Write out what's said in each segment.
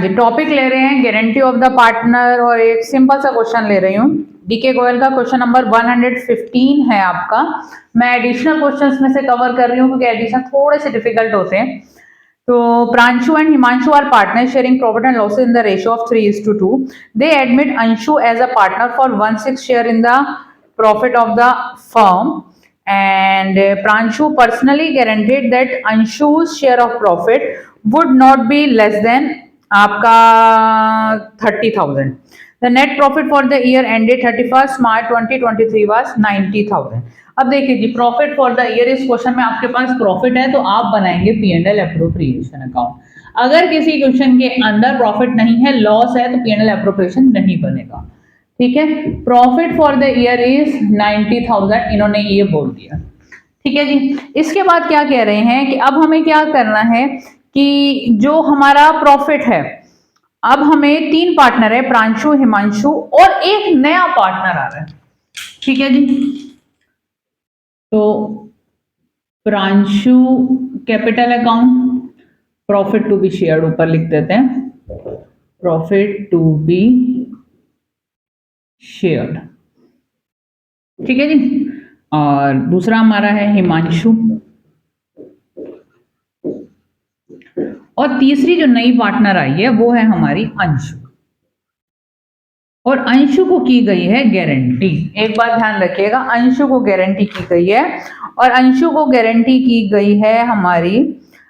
जी, topic ले रहे हैं गारंटी ऑफ द पार्टनर और एक सिंपल सा क्वेश्चन ले रही हूँ। डीके गोयल का क्वेश्चन नंबर 115 है आपका। मैं एडिशनल क्वेश्चंस में से कवर कर रही हूँ क्योंकि एडिशन थोड़े से डिफिकल्ट होते हैं। तो Pranshu and Himanshu are partner sharing profit and losses in the ratio of 3:2. They admit Anshu as a partner for 1/6 share in the profit of the firm and Pranshu personally guaranteed that Anshu's share of profit would not be less than आपका 30,000. The net profit for the year ended 31st March 2023 was 90,000. अब देखिए जी, profit for the year, इस question में आपके पास profit है तो आप बनाएंगे P&L अप्रोप्रिएशन अकाउंट। अगर किसी क्वेश्चन के अंदर प्रॉफिट नहीं है, लॉस है, तो P&L अप्रोप्रिएशन नहीं बनेगा। ठीक है, profit for the year is 90,000, इन्होंने ये बोल दिया। ठीक है जी, इसके बाद क्या कह रहे हैं कि अब हमें क्या करना है कि जो हमारा प्रॉफिट है, अब हमें 3 पार्टनर है, प्रांशु, हिमांशु और एक नया पार्टनर आ रहा है। ठीक है जी, तो Pranshu capital account, profit to be shared ऊपर लिख देते हैं, प्रॉफिट टू बी शेयर्ड। ठीक है जी, और दूसरा हमारा है हिमांशु, और तीसरी जो नई पार्टनर आई है वो है हमारी अंशु, और अंशु को की गई है गारंटी। एक बात ध्यान रखिएगा, अंशु को गारंटी की गई है, और अंशु को गारंटी की गई है हमारी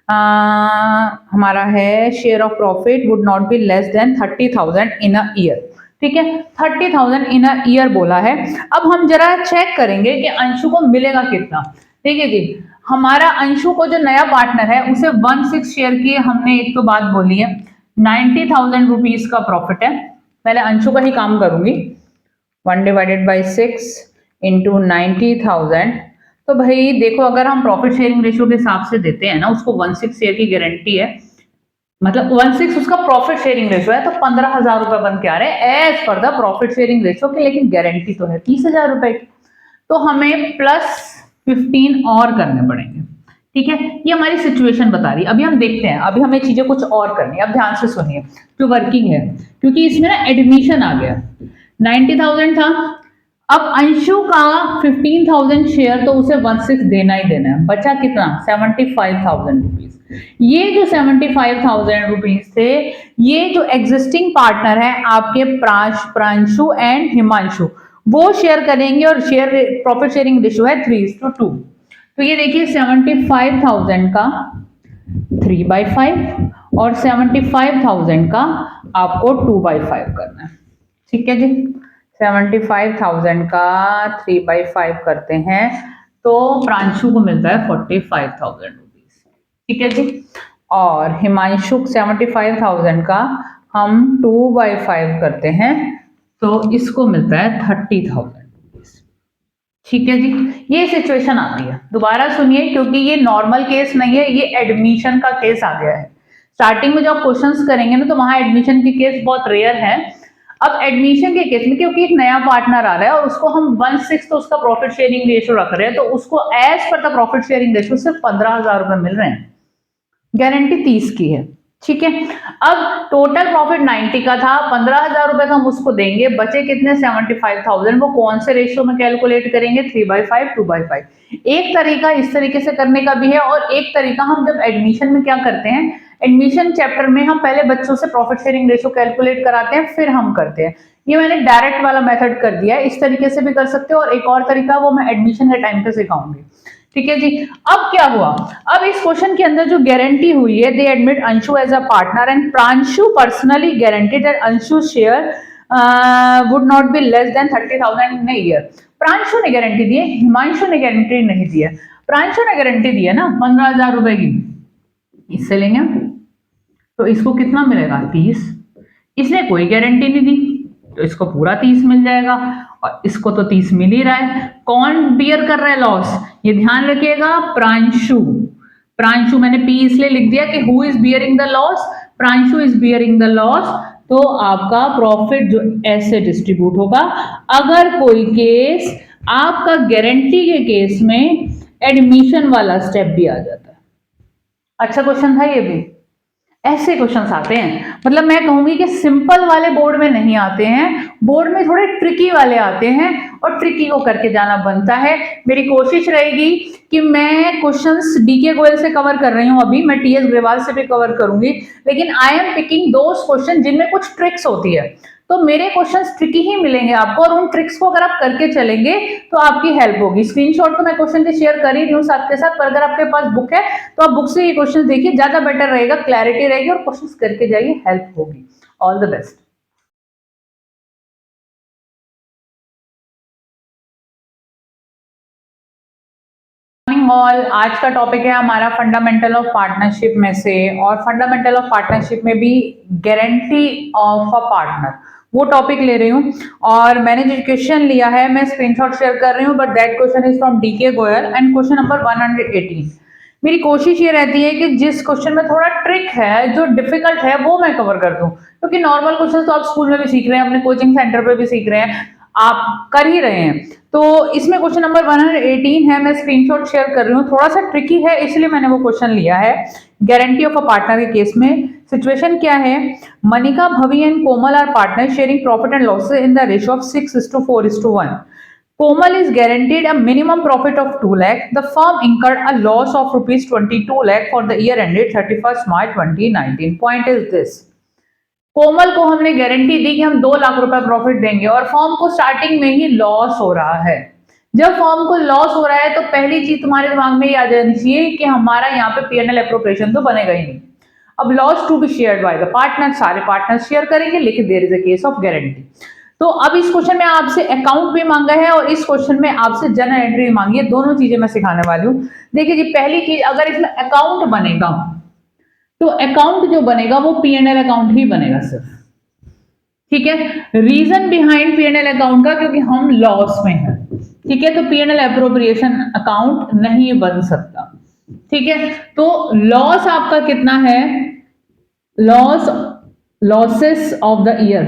हमारा है share of profit would not be less than 30,000 in a year. ठीक है, 30,000 इन अ ईयर बोला है। अब हम जरा चेक करेंगे कि अंशु को मिलेगा कितना। ठीक है जी, हमारा अंशु को जो नया पार्टनर है उसे 1/6 शेयर की हमने एक तो बात बोली है, 90,000 रुपीज का प्रॉफिट है। पहले अंशु का ही काम करूंगी, 1/6 इंटू 90,000। तो भाई देखो, अगर हम प्रॉफिट शेयरिंग रेशियो के हिसाब से देते हैं ना, उसको 1/6 शेयर की गारंटी है, मतलब 1/6 उसका प्रॉफिट शेयरिंग रेशियो है, तो 15,000 रुपए बन के आ रहे हैं as per the profit sharing ratio की, लेकिन गारंटी तो है 30,000 रुपए की, तो हमें +15 और करने पड़ेंगे। ठीक है, ये हमारी सिचुएशन बता रही है। अभी हम देखते हैं, अभी हमें चीजें कुछ और करनी है। अब ध्यान से सुनिए, जो वर्किंग है, क्योंकि इसमें ना एडमिशन आ गया, 90,000 था, अब अंशु का 15,000 शेयर, तो उसे 1/6 देना ही देना है। बचा कितना? 75,000 रुपीज। ये जो 75,000 रुपीज थे, ये जो एग्जिस्टिंग पार्टनर है आपके प्रांशु एंड हिमांशु, वो शेयर करेंगे, और शेयर प्रॉफिट शेयरिंग रेशियो है 3:2। तो ये देखिए 75,000 का 3/5 और 75,000 का आपको 2/5 करना है। ठीक है जी, 75,000 का 3/5 करते हैं तो प्रांशु को मिलता है 45,000 रुपीज। ठीक है जी, और हिमांशु 75,000 का हम 2/5 करते हैं तो इसको मिलता है 30,000 रुपीज। ठीक है जी, ये सिचुएशन आती है। दोबारा सुनिए, क्योंकि ये नॉर्मल केस नहीं है, ये एडमिशन का केस आ गया है। स्टार्टिंग में जब क्वेश्चंस करेंगे ना, तो वहां एडमिशन के केस बहुत रेयर है। अब एडमिशन के केस में, क्योंकि एक नया पार्टनर आ रहा है और उसको हम 1/6 तो उसका प्रॉफिट शेयरिंग रेशियो रख रहे हैं, तो उसको as per the profit sharing ratio सिर्फ 15,000 रुपए मिल रहे हैं, गारंटी 30 की है। ठीक है, अब टोटल प्रॉफिट 90 का था, 15,000 रुपए तो हम उसको देंगे, बचे कितने? 75,000। वो कौन से रेशियो में कैलकुलेट करेंगे? 3/5 2/5। एक तरीका इस तरीके से करने का भी है, और एक तरीका हम जब एडमिशन में क्या करते हैं, एडमिशन चैप्टर में हम पहले बच्चों से प्रॉफिट शेयरिंग रेशियो कैलकुलेट कराते हैं, फिर हम करते हैं। ये मैंने डायरेक्ट वाला मेथड कर दिया है, इस तरीके से भी कर सकते हो, और एक और तरीका वो मैं एडमिशन के टाइम पे सिखाऊंगी। ठीक है जी, अब क्या हुआ? अब इस क्वेश्चन के अंदर जो गारंटी हुई है, they admit Anshu as a partner and Pranshu personally guaranteed that Anshu share would not be less than 30,000 in a year. Pranshu ने गारंटी दी है, हिमांशु ने गारंटी नहीं दी है। प्रांशु ने गारंटी दी है ना 15,000 रुपए की, इससे लेंगे तो इसको कितना मिलेगा? 30। इसने कोई गारंटी नहीं दी तो इसको पूरा 30 मिल जाएगा, और इसको तो 30 मिल ही रहा है। कौन बियर कर रहा है लॉस? ये ध्यान रखिएगा, प्रांशु। प्रांशु मैंने पी इसलिए लिख दिया कि who is bearing the loss? Pranshu is bearing the loss. तो आपका प्रॉफिट जो ऐसे डिस्ट्रीब्यूट होगा। अगर कोई केस आपका गारंटी के केस में एडमिशन वाला स्टेप भी आ जाता है। अच्छा क्वेश्चन था ये भी। ऐसे क्वेश्चंस आते हैं। मतलब मैं कहूंगी कि सिंपल वाले बोर्ड में नहीं आते हैं, बोर्ड में थोड़े ट्रिकी वाले आते हैं और ट्रिकी को करके जाना बनता है। मेरी कोशिश रहेगी कि मैं क्वेश्चंस डीके गोयल से कवर कर रही हूं, अभी मैं टीएस ग्रेवाल से भी कवर करूंगी, लेकिन I am picking those question जिनमें कुछ ट्रिक्स होती है। तो मेरे क्वेश्चंस ट्रिकी ही मिलेंगे आपको, और उन ट्रिक्स को अगर आप करके चलेंगे तो आपकी हेल्प होगी। स्क्रीनशॉट तो मैं क्वेश्चन के शेयर कर ही रही हूँ साथ के साथ, पर अगर आपके पास बुक है तो आप बुक से ये क्वेश्चन देखिए, ज्यादा बेटर रहेगा, क्लैरिटी रहेगी और क्वेश्चंस करके जाइए, हेल्प होगी। All the best. ऑल, आज का टॉपिक है हमारा फंडामेंटल ऑफ पार्टनरशिप में से, और फंडामेंटल ऑफ पार्टनरशिप में भी गारंटी ऑफ अ पार्टनर वो टॉपिक ले रही हूँ। और मैंने जो क्वेश्चन लिया है मैं स्क्रीनशॉट शेयर कर रही हूँ, but that question is from DK Goyal and question number 118। मेरी कोशिश ये रहती है कि जिस क्वेश्चन में थोड़ा ट्रिक है, जो डिफिकल्ट है, वो मैं कवर कर दूं, क्योंकि नॉर्मल क्वेश्चन तो आप स्कूल में भी सीख रहे हैं, अपने कोचिंग सेंटर पे भी सीख रहे हैं, आप कर ही रहे हैं। तो इसमें क्वेश्चन नंबर 118 है, मैं स्क्रीनशॉट शेयर कर रही हूँ, थोड़ा सा ट्रिकी है इसलिए मैंने वो क्वेश्चन लिया है। गारंटी ऑफ अ पार्टनर के केस में सिचुएशन क्या है, Manika, Bhavi and Komal are partner sharing profit and losses in the ratio of 6:4:1. Komal is guaranteed a minimum profit of 2 lakh. The firm incurred a loss of rupees 22 lakh for the year ended 31st March 2019. Point is this. कोमल को हमने guarantee दी कि हम 2 लाख रुपए profit देंगे, और firm को starting में ही loss हो रहा है। जब फर्म को लॉस हो रहा है तो पहली चीज तुम्हारे दिमाग में ये आ जानी चाहिए कि हमारा यहाँ पे P&L एप्रोप्रिएशन तो बनेगा ही नहीं। अब loss to be shared by the partner, सारे पार्टनर शेयर करेंगे, लेकिन there is a case of guarantee. तो अब इस क्वेश्चन में आपसे अकाउंट भी मांगा है और इस क्वेश्चन में आपसे जर्नल एंट्री मांगी है, दोनों चीजें मैं सिखाने वाली हूँ। देखिए जी, पहली चीज, अगर इसमें अकाउंट बनेगा तो अकाउंट जो बनेगा वो P&L अकाउंट ही बनेगा सिर्फ, ठीक है। रीजन बिहाइंड P&L अकाउंट का, क्योंकि हम लॉस में हैं, ठीक है, तो P&L एप्रोप्रिएशन अकाउंट नहीं बन सकता, ठीक है। तो लॉस आपका कितना है, losses of the year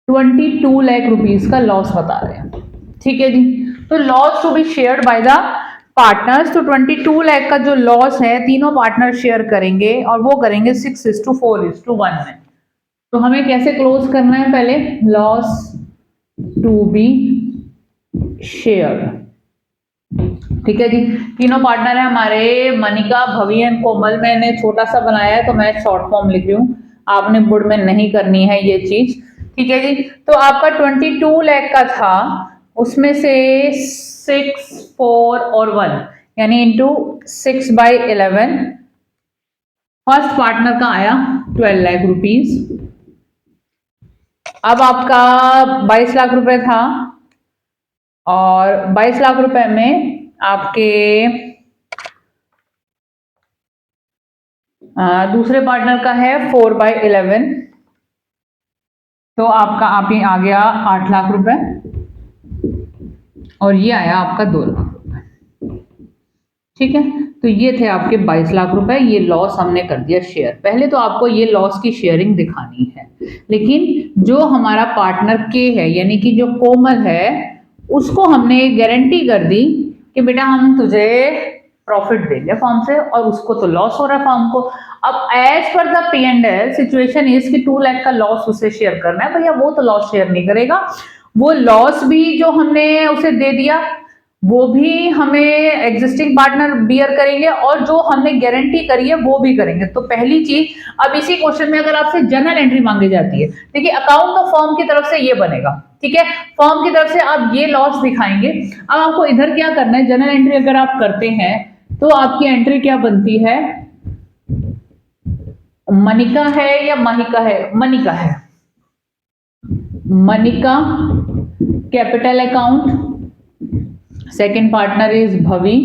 22 lakh rupees का लॉस बता रहे हैं, ठीक है जी। तो loss to be shared by the partners, तो 22 लाख का जो लॉस है तीनों पार्टनर शेयर करेंगे, और वो करेंगे 6:4:1 में। तो हमें कैसे क्लोज करना है, पहले लॉस टू बी शेयर्ड, ठीक है जी। तीनों पार्टनर है हमारे, मनिका, भवी एंड कोमल। मैंने छोटा सा बनाया है तो मैं शॉर्ट फॉर्म लिख रही हूँ, आपने बोर्ड में नहीं करनी है ये चीज, ठीक है जी। तो आपका 22 लाख का था, उसमें से 6, 4 और 1 यानी इंटू 6/11, फर्स्ट पार्टनर का आया 12 लाख रुपीस। अब आपका 22 लाख रुपए था, और 22 लाख रुपए में आपके दूसरे पार्टनर का है 4/11, तो आपका आप ये आ गया 8 लाख रुपए, और ये आया आपका 2 लाख रुपए, ठीक है। तो ये थे आपके 22 लाख रुपए, ये लॉस हमने कर दिया शेयर। पहले तो आपको ये लॉस की शेयरिंग दिखानी है, लेकिन जो हमारा पार्टनर के है यानी कि जो कोमल है, उसको हमने गारंटी कर दी कि बेटा हम तुझे प्रॉफिट देंगे फर्म से, और उसको तो लॉस हो रहा है फर्म को। अब as per the P&L situation is कि 2 लाख का लॉस उसे शेयर करना है, भैया वो तो लॉस शेयर नहीं करेगा, वो लॉस भी जो हमने उसे दे दिया वो भी हमें एग्जिस्टिंग पार्टनर बियर करेंगे, और जो हमने गारंटी करी है वो भी करेंगे। तो पहली चीज, अब इसी क्वेश्चन में अगर आपसे जर्नल एंट्री मांगी जाती है, देखिए अकाउंट तो फर्म की तरफ से ये बनेगा, ठीक है, फर्म की तरफ से आप ये लॉस दिखाएंगे। अब आपको इधर क्या करना है, जर्नल एंट्री अगर आप करते हैं तो आपकी एंट्री क्या बनती है, मनिका है या महिका है, मनिका है, Manika capital account, second partner is Bhavi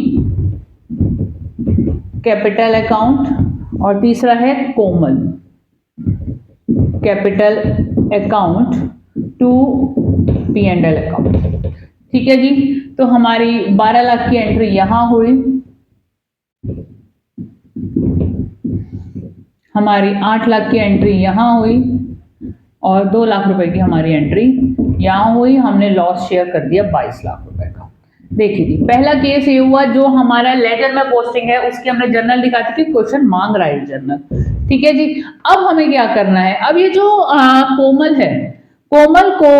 capital account, और तीसरा है Komal capital account to P&L account, ठीक है जी। तो हमारी 12 लाख की एंट्री यहां हुई, हमारी 8 लाख की एंट्री यहां हुई, और 2 लाख रुपए की हमारी एंट्री यहां हुई। हमने लॉस शेयर कर दिया 22 लाख रुपए का, देखिए जी, पहला केस ये हुआ, जो हमारा लेटर में पोस्टिंग है उसकी हमने जर्नल दिखाती थी, क्वेश्चन मांग रहा है जर्नल। ठीक है जी, अब हमें क्या करना है, अब ये जो कोमल है, कोमल को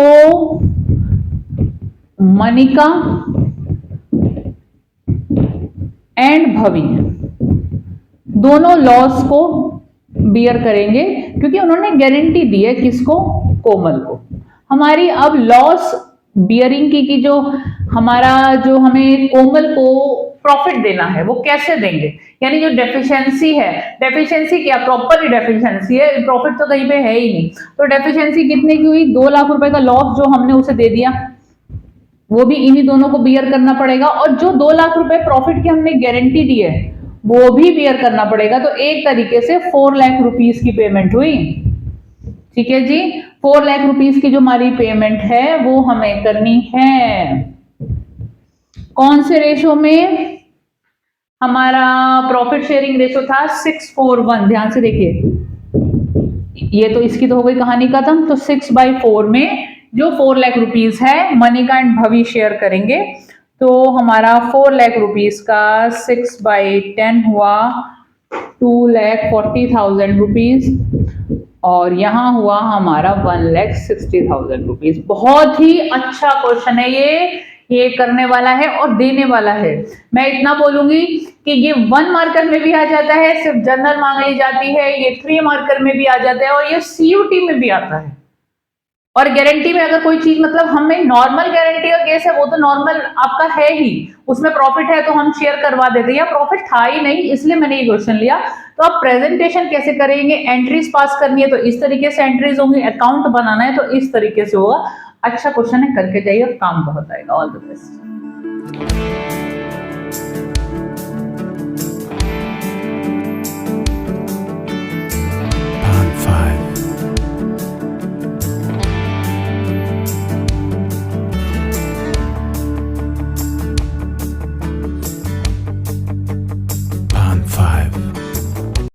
मनिका एंड भवी दोनों लॉस को बियर करेंगे, क्योंकि उन्होंने गारंटी दी है किसको, कोमल को। हमारी अब लॉस बियरिंग की जो हमारा जो हमें कोमल को प्रॉफिट देना है वो कैसे देंगे, यानी जो डेफिशिएंसी है, डेफिशिएंसी क्या, प्रॉपर ही डेफिशिएंसी है, प्रॉफिट तो कहीं पे है ही नहीं। तो डेफिशिएंसी कितने की हुई, 2 लाख रुपए का लॉस जो हमने उसे दे दिया, वो भी इन्हीं दोनों को बियर करना पड़ेगा, और जो 2 लाख रुपए प्रॉफिट की हमने गारंटी दी है वो भी बियर करना पड़ेगा। तो एक तरीके से 4 लाख रुपीस की पेमेंट हुई। ठीक है जी, 4 लाख रुपीस की जो हमारी पेमेंट है वो हमें करनी है। कौन से रेशो में, हमारा प्रॉफिट शेयरिंग रेशो था 6:1। ध्यान से देखिए, ये तो इसकी तो हो गई कहानी खत्म। तो 6/4 में जो 4 लाख रुपीस है मनिका एंड भवी शेयर करेंगे, तो हमारा 4 लाख रुपीस का 6/10 हुआ 2,40,000 रुपीज, और यहां हुआ हमारा 1,60,000 रुपीज। बहुत ही अच्छा क्वेश्चन है ये करने वाला है और देने वाला है। मैं इतना बोलूंगी कि ये 1 मार्कर में भी आ जाता है, सिर्फ जनरल मांग ली जाती है, ये 3 मार्कर में भी आ जाता है, और ये सीयूटी में भी आता है। और गारंटी में अगर कोई चीज, मतलब हमें नॉर्मल गारंटी का केस है, वो तो नॉर्मल आपका है ही, उसमें प्रॉफिट है तो हम शेयर करवा देते हैं, या प्रॉफिट था ही नहीं इसलिए मैंने ये क्वेश्चन लिया। तो आप प्रेजेंटेशन कैसे करेंगे, एंट्रीज पास करनी है तो इस तरीके से एंट्रीज होंगी, अकाउंट बनाना है तो इस तरीके से होगा। अच्छा क्वेश्चन है, करके जाइए, काम बहुत आएगा। All the best.